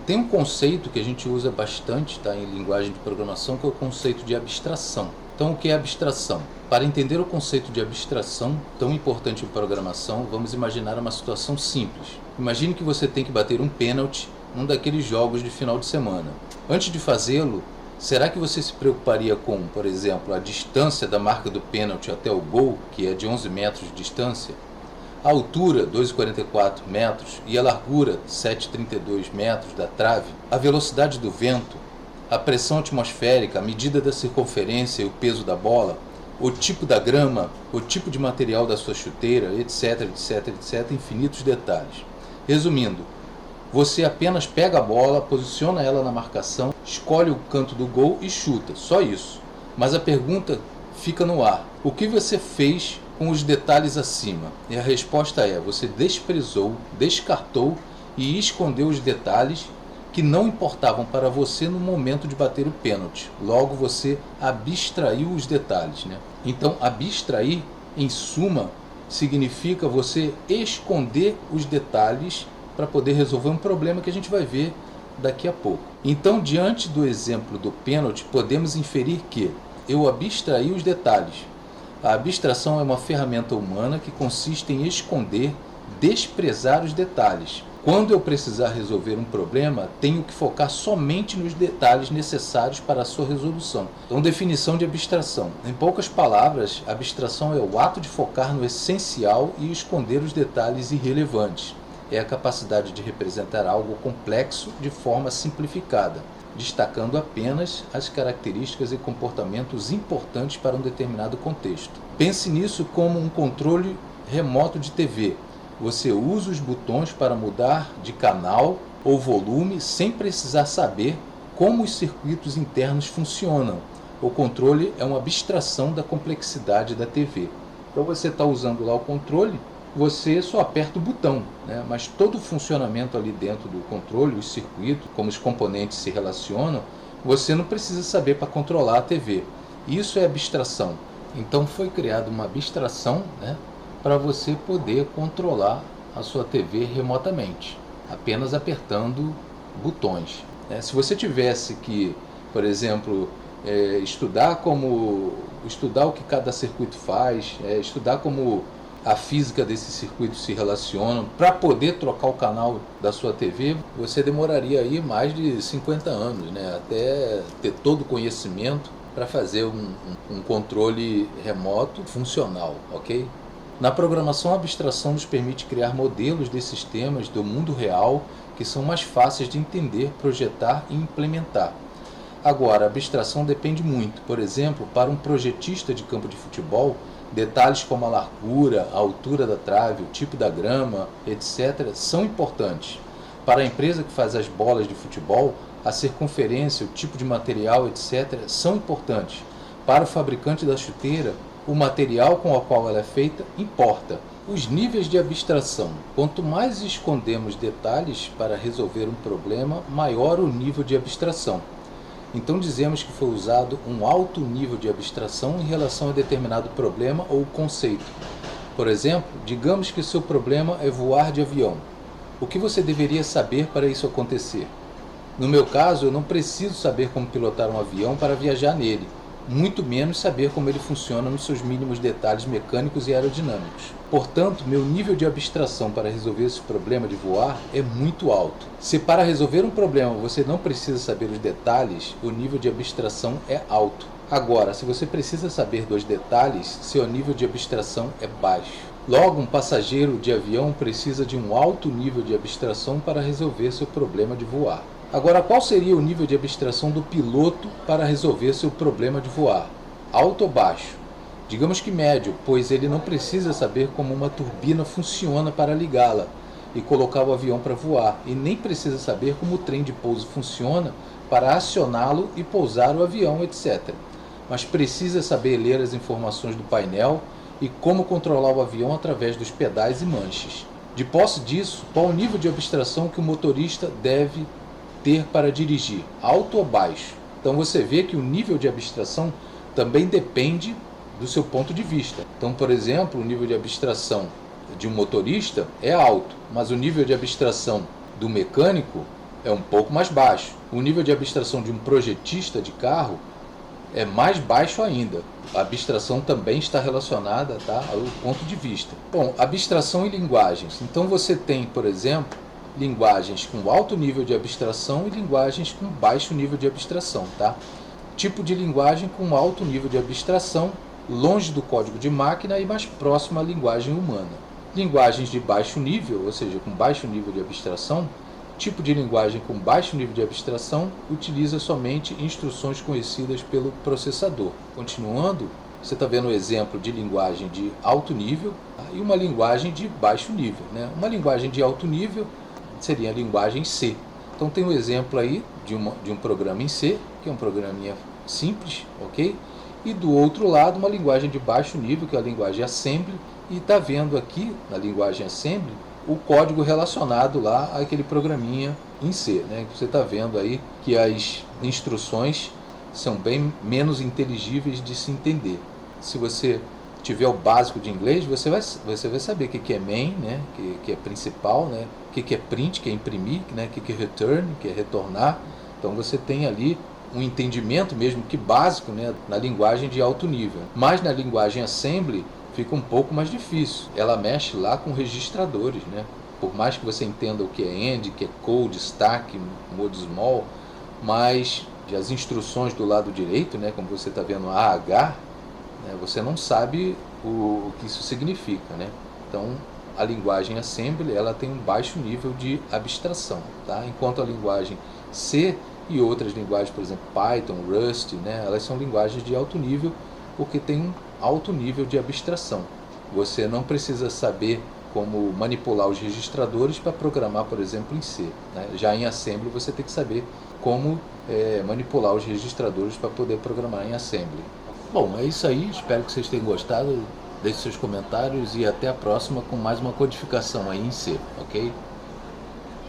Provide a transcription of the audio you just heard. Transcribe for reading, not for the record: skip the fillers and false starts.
Tem um conceito que a gente usa bastante, tá, em linguagem de programação, que é o conceito de abstração. Então, o que é abstração? Para entender o conceito de abstração, tão importante em programação, vamos imaginar uma situação simples. Imagine que você tem que bater um pênalti num daqueles jogos de final de semana. Antes de fazê-lo, será que você se preocuparia com, por exemplo, a distância da marca do pênalti até o gol, que é de 11 metros de distância? A altura, 2,44 metros, e a largura, 7,32 metros da trave, a velocidade do vento, a pressão atmosférica, a medida da circunferência e o peso da bola, o tipo da grama, o tipo de material da sua chuteira, etc, etc, etc, infinitos detalhes. Resumindo, você apenas pega a bola, posiciona ela na marcação, escolhe o canto do gol e chuta, só isso. Mas a pergunta fica no ar: o que você fez com os detalhes acima? E a resposta é: você desprezou, descartou e escondeu os detalhes que não importavam para você no momento de bater o pênalti. Logo, você abstraiu os detalhes, né? Então, abstrair, em suma, significa você esconder os detalhes para poder resolver um problema que a gente vai ver daqui a pouco. Então, diante do exemplo do pênalti, podemos inferir que eu abstraí os detalhes. A abstração é uma ferramenta humana que consiste em esconder, desprezar os detalhes. Quando eu precisar resolver um problema, tenho que focar somente nos detalhes necessários para a sua resolução. Então, definição de abstração. Em poucas palavras, abstração é o ato de focar no essencial e esconder os detalhes irrelevantes. É a capacidade de representar algo complexo de forma simplificada, destacando apenas as características e comportamentos importantes para um determinado contexto. Pense nisso como um controle remoto de TV. Você usa os botões para mudar de canal ou volume sem precisar saber como os circuitos internos funcionam. O controle é uma abstração da complexidade da TV. Então você está usando lá o controle, você só aperta o botão, né? Mas todo o funcionamento ali dentro do controle, os circuitos, como os componentes se relacionam, você não precisa saber para controlar a TV. Isso é abstração. Então foi criada uma abstração, né, para você poder controlar a sua TV remotamente, apenas apertando botões. Se você tivesse que, por exemplo, estudar o que cada circuito faz, estudar como a física desses circuitos se relacionam, para poder trocar o canal da sua TV, você demoraria aí mais de 50 anos, né, até ter todo o conhecimento para fazer um controle remoto funcional, ok? Na programação, a abstração nos permite criar modelos de sistemas do mundo real que são mais fáceis de entender, projetar e implementar. Agora, a abstração depende muito. Por exemplo, para um projetista de campo de futebol, detalhes como a largura, a altura da trave, o tipo da grama, etc., são importantes. Para a empresa que faz as bolas de futebol, a circunferência, o tipo de material, etc., são importantes. Para o fabricante da chuteira, o material com o qual ela é feita importa. Os níveis de abstração. Quanto mais escondemos detalhes para resolver um problema, maior o nível de abstração. Então dizemos que foi usado um alto nível de abstração em relação a determinado problema ou conceito. Por exemplo, digamos que seu problema é voar de avião. O que você deveria saber para isso acontecer? No meu caso, eu não preciso saber como pilotar um avião para viajar nele, muito menos saber como ele funciona nos seus mínimos detalhes mecânicos e aerodinâmicos. Portanto, meu nível de abstração para resolver esse problema de voar é muito alto. Se para resolver um problema você não precisa saber os detalhes, o nível de abstração é alto. Agora, se você precisa saber dos detalhes, seu nível de abstração é baixo. Logo, um passageiro de avião precisa de um alto nível de abstração para resolver seu problema de voar. Agora, qual seria o nível de abstração do piloto para resolver seu problema de voar? Alto ou baixo? Digamos que médio, pois ele não precisa saber como uma turbina funciona para ligá-la e colocar o avião para voar, e nem precisa saber como o trem de pouso funciona para acioná-lo e pousar o avião, etc. Mas precisa saber ler as informações do painel e como controlar o avião através dos pedais e manches. De posse disso, qual o nível de abstração que o motorista deve ter para dirigir, alto ou baixo? Então você vê que o nível de abstração também depende do seu ponto de vista. Então, por exemplo, o nível de abstração de um motorista é alto, mas o nível de abstração do mecânico é um pouco mais baixo. O nível de abstração de um projetista de carro é mais baixo ainda. A abstração também está relacionada, tá, ao ponto de vista. Bom, abstração e linguagens. Então você tem, por exemplo, linguagens com alto nível de abstração e linguagens com baixo nível de abstração. Tá? Tipo de linguagem com alto nível de abstração, longe do código de máquina e mais próximo à linguagem humana. Linguagens de baixo nível, ou seja, com baixo nível de abstração, tipo de linguagem com baixo nível de abstração utiliza somente instruções conhecidas pelo processador. Continuando, você está vendo o exemplo de linguagem de alto nível, tá? E uma linguagem de baixo nível. Né? Uma linguagem de alto nível seria a linguagem C. Então tem um exemplo aí de um programa em C, que é um programinha simples, ok? E do outro lado uma linguagem de baixo nível, que é a linguagem Assembly, e está vendo aqui na linguagem Assembly o código relacionado lá àquele programinha em C. Né? Você está vendo aí que as instruções são bem menos inteligíveis de se entender. Se você tiver o básico de inglês, você vai saber o que é main, né? que é principal, né? O que é print, que é imprimir, né? O que é return, que é retornar. Então você tem ali um entendimento mesmo que básico, né? Na linguagem de alto nível. Mas na linguagem Assembly fica um pouco mais difícil. Ela mexe lá com registradores, né? Por mais que você entenda o que é end, que é code, stack, mode small, mas as instruções do lado direito, né? Como você está vendo AH, né? Você não sabe o que isso significa, né? Então a linguagem Assembly ela tem um baixo nível de abstração, tá? Enquanto a linguagem C e outras linguagens, por exemplo Python, Rust, né? Elas são linguagens de alto nível porque tem um alto nível de abstração. Você não precisa saber como manipular os registradores para programar, por exemplo, em C. Né? Já em Assembly você tem que saber como manipular os registradores para poder programar em Assembly. Bom, é isso aí. Espero que vocês tenham gostado. Deixe seus comentários e até a próxima com mais uma codificação aí em C, ok?